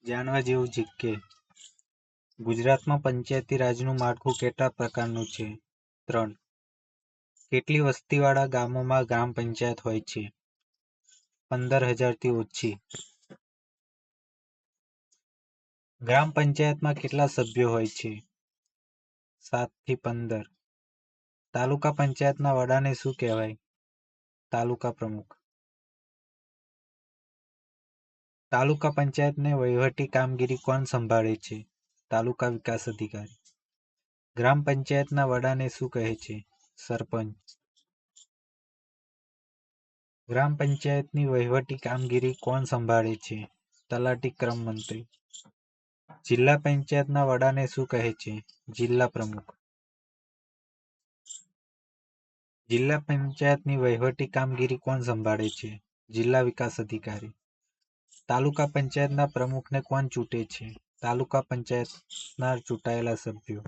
જાણવા જેવું છે કે ગુજરાતમાં પંચાયતી રાજનું માળખું કેટલા પ્રકારનું છે? 3. કેટલી વસ્તીવાળા ગામોમાં ગ્રામ પંચાયત હોય છે? 15,000 થી ઓછી. ગ્રામ પંચાયતમાં કેટલા સભ્યો હોય છે? 7 થી 15. તાલુકા પંચાયતના વડાને શું કહેવાય? તાલુકા પ્રમુખ. તાલુકા પંચાયતને વહીવટી કામગીરી કોણ સંભાળે છે? તાલુકા વિકાસ અધિકારી. ગ્રામ પંચાયતના વડાને શું કહે છે? સરપંચ. ગ્રામ પંચાયતની વહીવટી કામગીરી કોણ સંભાળે છે? તલાટી ક્રમ મંત્રી. જિલ્લા પંચાયતના વડાને શું કહે છે? જિલ્લા પ્રમુખ. જિલ્લા પંચાયતની વહીવટી કામગીરી કોણ સંભાળે છે? જિલ્લા વિકાસ અધિકારી. તાલુકા પંચાયતના પ્રમુખને કોણ ચૂંટે છે? તાલુકા પંચાયતના ચૂંટાયેલા સભ્યો.